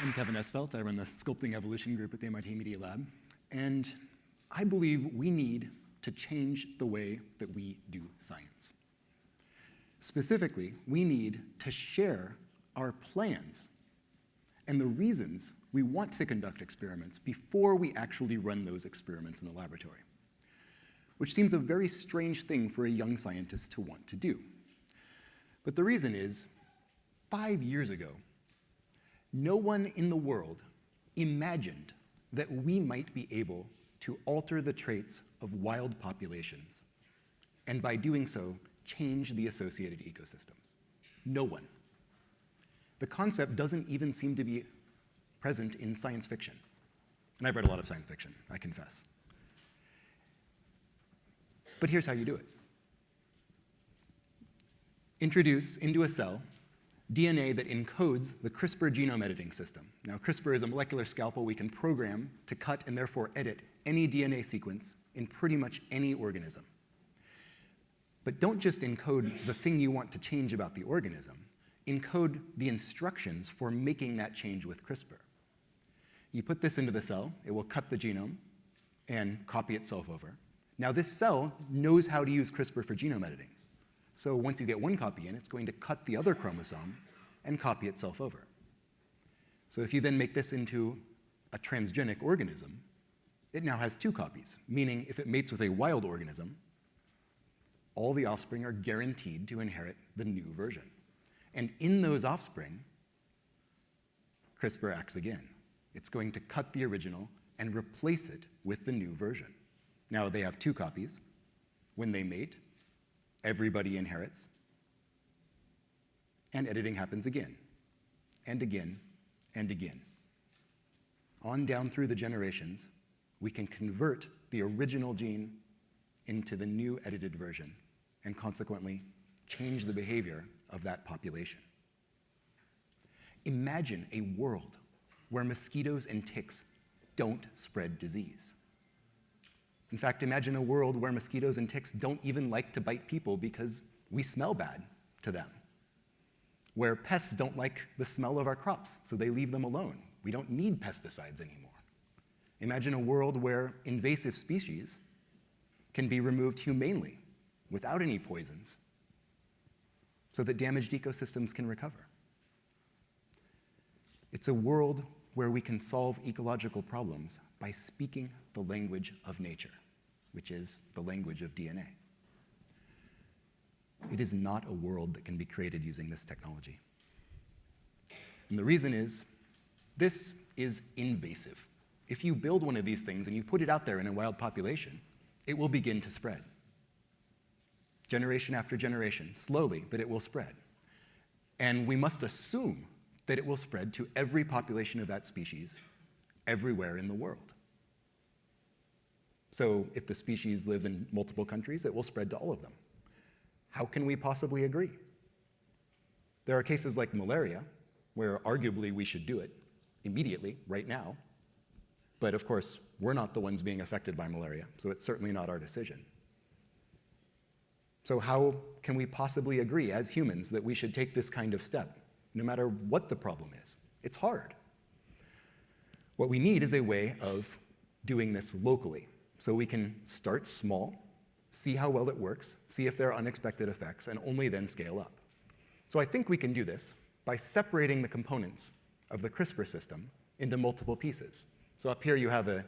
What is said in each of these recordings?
I'm Kevin Esvelt. I run the Sculpting Evolution group at the MIT Media Lab. And I believe we need to change the way that we do science. Specifically, we need to share our plans and the reasons we want to conduct experiments before we actually run those experiments in the laboratory, which seems a very strange thing for a young scientist to want to do. But the reason is, 5 years ago, no one in the world imagined that we might be able to alter the traits of wild populations, and by doing so, change the associated ecosystems. No one. The concept doesn't even seem to be present in science fiction. And I've read a lot of science fiction, I confess. But here's how you do it. Introduce into a cell DNA that encodes the CRISPR genome editing system. Now, CRISPR is a molecular scalpel we can program to cut and therefore edit any DNA sequence in pretty much any organism. But don't just encode the thing you want to change about the organism. Encode the instructions for making that change with CRISPR. You put this into the cell, it will cut the genome and copy itself over. Now, this cell knows how to use CRISPR for genome editing. So once you get one copy in, it's going to cut the other chromosome and copy itself over. So if you then make this into a transgenic organism, it now has 2 copies, meaning if it mates with a wild organism, all the offspring are guaranteed to inherit the new version. And in those offspring, CRISPR acts again. It's going to cut the original and replace it with the new version. Now they have 2 copies. When they mate, everybody inherits, and editing happens again, and again, and again. On down through the generations, we can convert the original gene into the new edited version, and consequently change the behavior of that population. Imagine a world where mosquitoes and ticks don't spread disease. In fact, imagine a world where mosquitoes and ticks don't even like to bite people because we smell bad to them. Where pests don't like the smell of our crops, so they leave them alone. We don't need pesticides anymore. Imagine a world where invasive species can be removed humanely without any poisons so that damaged ecosystems can recover. It's a world where we can solve ecological problems by speaking the language of nature, which is the language of DNA. It is not a world that can be created using this technology. And the reason is, this is invasive. If you build one of these things and you put it out there in a wild population, it will begin to spread. Generation after generation, slowly, but it will spread. And we must assume that it will spread to every population of that species everywhere in the world. So if the species lives in multiple countries, it will spread to all of them. How can we possibly agree? There are cases like malaria, where arguably we should do it immediately, right now. But of course, we're not the ones being affected by malaria, so it's certainly not our decision. So how can we possibly agree as humans that we should take this kind of step, no matter what the problem is? It's hard. What we need is a way of doing this locally. So we can start small, see how well it works, see if there are unexpected effects, and only then scale up. So I think we can do this by separating the components of the CRISPR system into multiple pieces. So up here you have a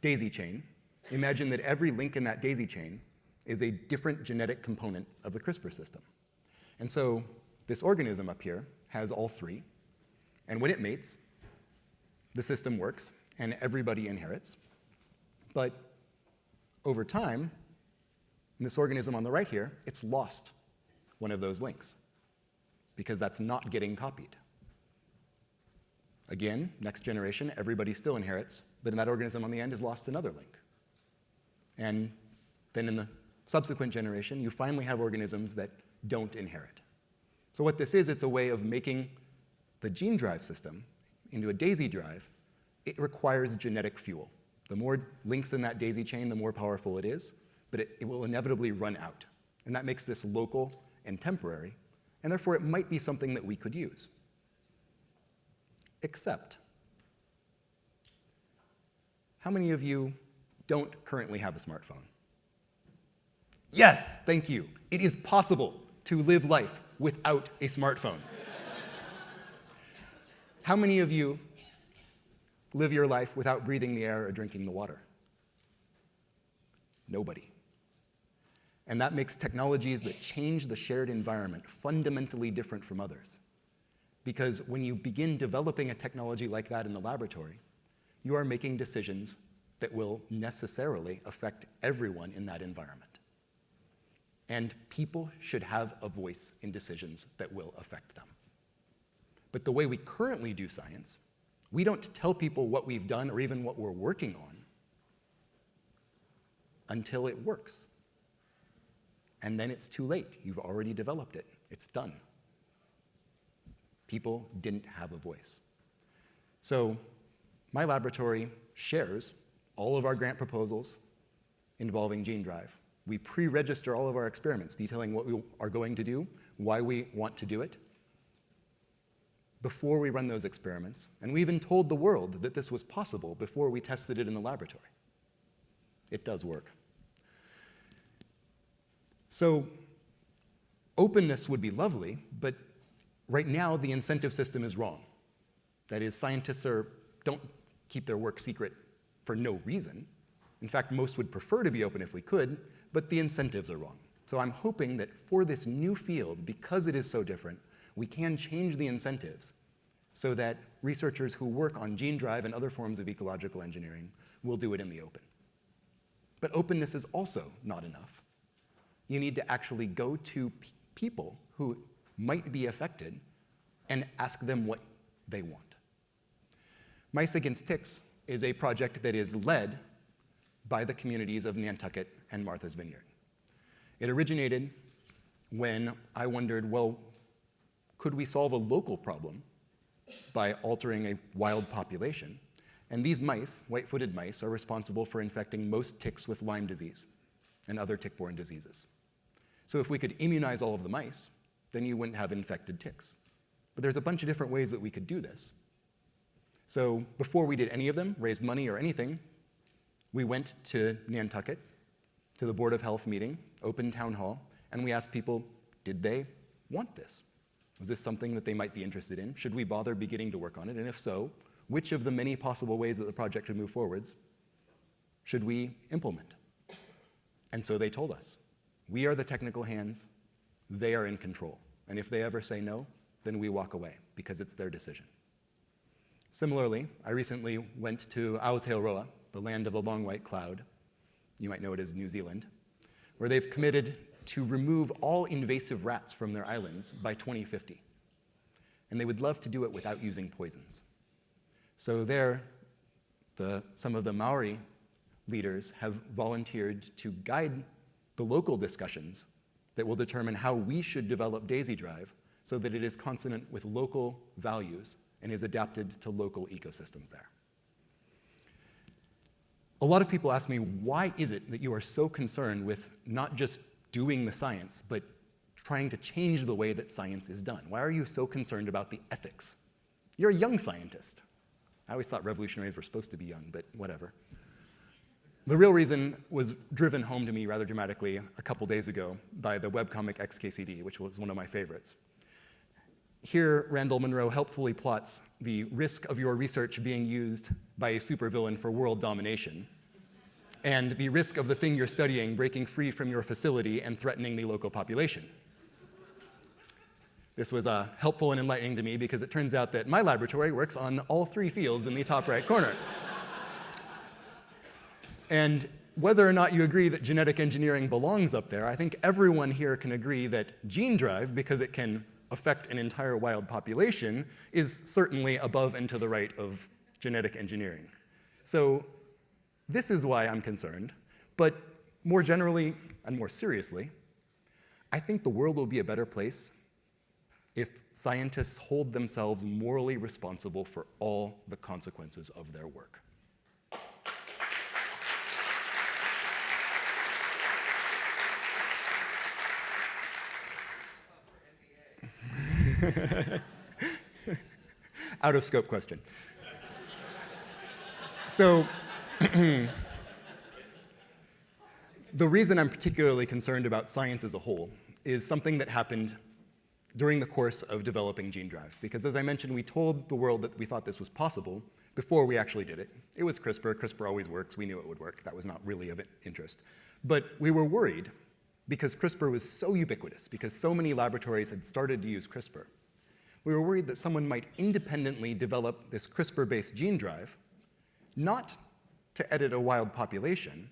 daisy chain. Imagine that every link in that daisy chain is a different genetic component of the CRISPR system. And so this organism up here has all 3. And when it mates, the system works, and everybody inherits. But over time, in this organism on the right here, it's lost one of those links because that's not getting copied. Again, next generation, everybody still inherits, but in that organism on the end has lost another link. And then in the subsequent generation, you finally have organisms that don't inherit. So what this is, it's a way of making the gene drive system into a daisy drive. It requires genetic fuel. The more links in that daisy chain, the more powerful it is, but it will inevitably run out. And that makes this local and temporary, and therefore it might be something that we could use. Except, how many of you don't currently have a smartphone? Yes, thank you. It is possible to live life without a smartphone. How many of you live your life without breathing the air or drinking the water? Nobody. And that makes technologies that change the shared environment fundamentally different from others. Because when you begin developing a technology like that in the laboratory, you are making decisions that will necessarily affect everyone in that environment. And people should have a voice in decisions that will affect them. But the way we currently do science, we don't tell people what we've done or even what we're working on until it works. And then it's too late. You've already developed it. It's done. People didn't have a voice. So my laboratory shares all of our grant proposals involving gene drive. We pre-register all of our experiments detailing what we are going to do, why we want to do it, before we run those experiments. And we even told the world that this was possible before we tested it in the laboratory. It does work. So openness would be lovely, but right now the incentive system is wrong. That is, scientists don't keep their work secret for no reason. In fact, most would prefer to be open if we could, but the incentives are wrong. So I'm hoping that for this new field, because it is so different, we can change the incentives so that researchers who work on gene drive and other forms of ecological engineering will do it in the open. But openness is also not enough. You need to actually go to people who might be affected and ask them what they want. Mice Against Ticks is a project that is led by the communities of Nantucket and Martha's Vineyard. It originated when I wondered, well, could we solve a local problem by altering a wild population? And these mice, white-footed mice, are responsible for infecting most ticks with Lyme disease and other tick-borne diseases. So if we could immunize all of the mice, then you wouldn't have infected ticks. But there's a bunch of different ways that we could do this. So before we did any of them, raised money or anything, we went to Nantucket, to the Board of Health meeting, open town hall, and we asked people, did they want this? Was this something that they might be interested in? Should we bother beginning to work on it? And if so, which of the many possible ways that the project could move forwards should we implement? And so they told us, we are the technical hands, they are in control. And if they ever say no, then we walk away, because it's their decision. Similarly, I recently went to Aotearoa, the land of the long white cloud, you might know it as New Zealand, where they've committed to remove all invasive rats from their islands by 2050. And they would love to do it without using poisons. So there, some of the Maori leaders have volunteered to guide the local discussions that will determine how we should develop Daisy Drive so that it is consonant with local values and is adapted to local ecosystems there. A lot of people ask me, why is it that you are so concerned with not just doing the science, but trying to change the way that science is done? Why are you so concerned about the ethics? You're a young scientist. I always thought revolutionaries were supposed to be young, but whatever. The real reason was driven home to me rather dramatically a couple days ago by the webcomic XKCD, which was one of my favorites. Here, Randall Munroe helpfully plots the risk of your research being used by a supervillain for world domination, and the risk of the thing you're studying breaking free from your facility and threatening the local population. This was helpful and enlightening to me because it turns out that my laboratory works on all three fields in the top right corner. And whether or not you agree that genetic engineering belongs up there, I think everyone here can agree that gene drive, because it can affect an entire wild population, is certainly above and to the right of genetic engineering. So this is why I'm concerned. But more generally and more seriously, I think the world will be a better place if scientists hold themselves morally responsible for all the consequences of their work. Out of scope question. So, the reason I'm particularly concerned about science as a whole is something that happened during the course of developing gene drive. Because as I mentioned, we told the world that we thought this was possible before we actually did it. It was CRISPR. CRISPR always works. We knew it would work. That was not really of interest. But we were worried because CRISPR was so ubiquitous, because so many laboratories had started to use CRISPR. We were worried that someone might independently develop this CRISPR-based gene drive, not to edit a wild population,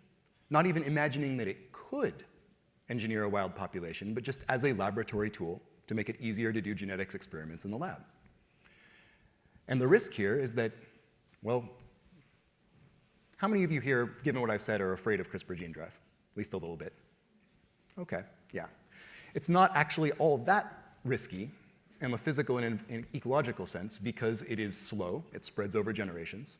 not even imagining that it could engineer a wild population, but just as a laboratory tool to make it easier to do genetics experiments in the lab. And the risk here is that, well, how many of you here, given what I've said, are afraid of CRISPR gene drive? At least a little bit. Okay, yeah. It's not actually all that risky in the physical and in ecological sense because it is slow, it spreads over generations.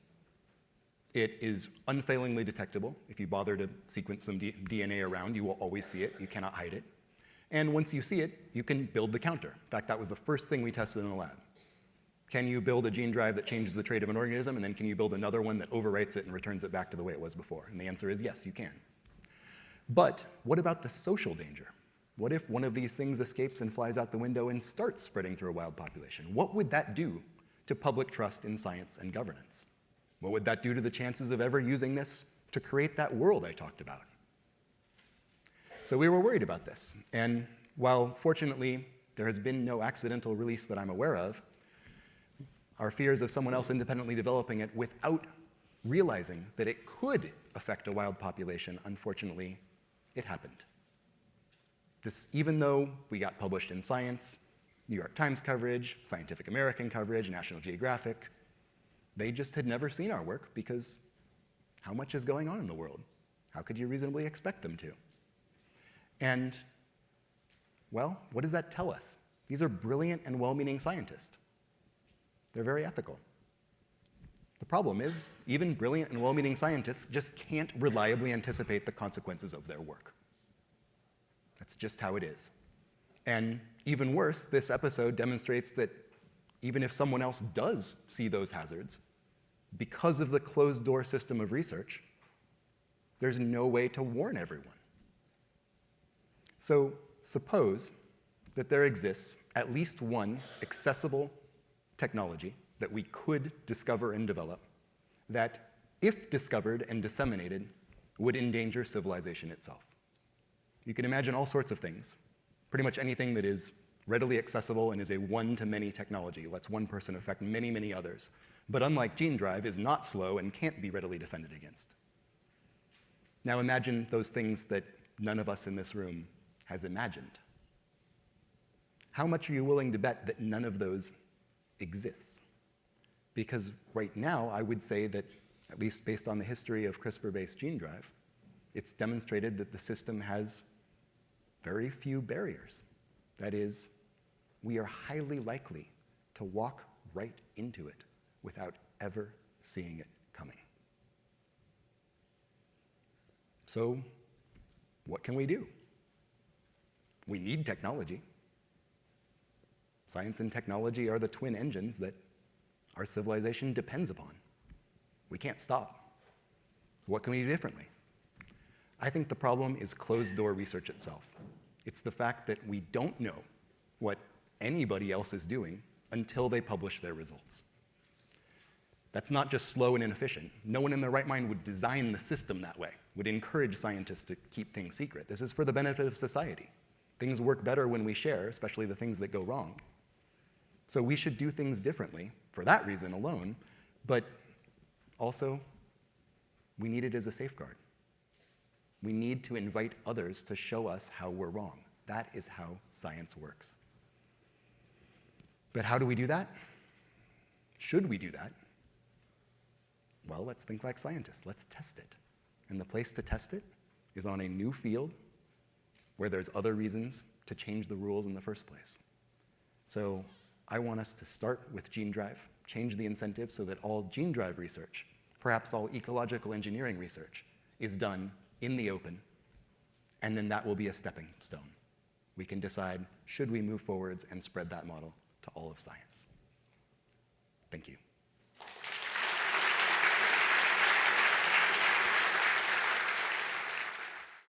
It is unfailingly detectable. If you bother to sequence some DNA around, you will always see it. You cannot hide it. And once you see it, you can build the counter. In fact, that was the first thing we tested in the lab. Can you build a gene drive that changes the trait of an organism, and then can you build another one that overwrites it and returns it back to the way it was before? And the answer is yes, you can. But what about the social danger? What if one of these things escapes and flies out the window and starts spreading through a wild population? What would that do to public trust in science and governance? What would that do to the chances of ever using this to create that world I talked about? So we were worried about this. And while fortunately there has been no accidental release that I'm aware of, our fears of someone else independently developing it without realizing that it could affect a wild population, unfortunately, it happened. This, even though we got published in Science, New York Times coverage, Scientific American coverage, National Geographic, they just had never seen our work because how much is going on in the world? How could you reasonably expect them to? And, well, what does that tell us? These are brilliant and well-meaning scientists. They're very ethical. The problem is, even brilliant and well-meaning scientists just can't reliably anticipate the consequences of their work. That's just how it is. And even worse, this episode demonstrates that even if someone else does see those hazards, because of the closed-door system of research, there's no way to warn everyone. So suppose that there exists at least one accessible technology that we could discover and develop that, if discovered and disseminated, would endanger civilization itself. You can imagine all sorts of things, pretty much anything that is readily accessible and is a one-to-many technology, lets one person affect many, many others, but unlike gene drive, is not slow and can't be readily defended against. Now imagine those things that none of us in this room has imagined. How much are you willing to bet that none of those exists? Because right now, I would say that, at least based on the history of CRISPR-based gene drive, it's demonstrated that the system has very few barriers. That is, we are highly likely to walk right into it without ever seeing it coming. So, what can we do? We need technology. Science and technology are the twin engines that our civilization depends upon. We can't stop. What can we do differently? I think the problem is closed-door research itself. It's the fact that we don't know what anybody else is doing until they publish their results. That's not just slow and inefficient. No one in their right mind would design the system that way, would encourage scientists to keep things secret. This is for the benefit of society. Things work better when we share, especially the things that go wrong. So we should do things differently for that reason alone, but also we need it as a safeguard. We need to invite others to show us how we're wrong. That is how science works. But how do we do that? Should we do that? Well, let's think like scientists. Let's test it. And the place to test it is on a new field where there's other reasons to change the rules in the first place. So I want us to start with gene drive, change the incentives so that all gene drive research, perhaps all ecological engineering research, is done in the open, and then that will be a stepping stone. We can decide, should we move forwards and spread that model to all of science? Thank you. Thank you.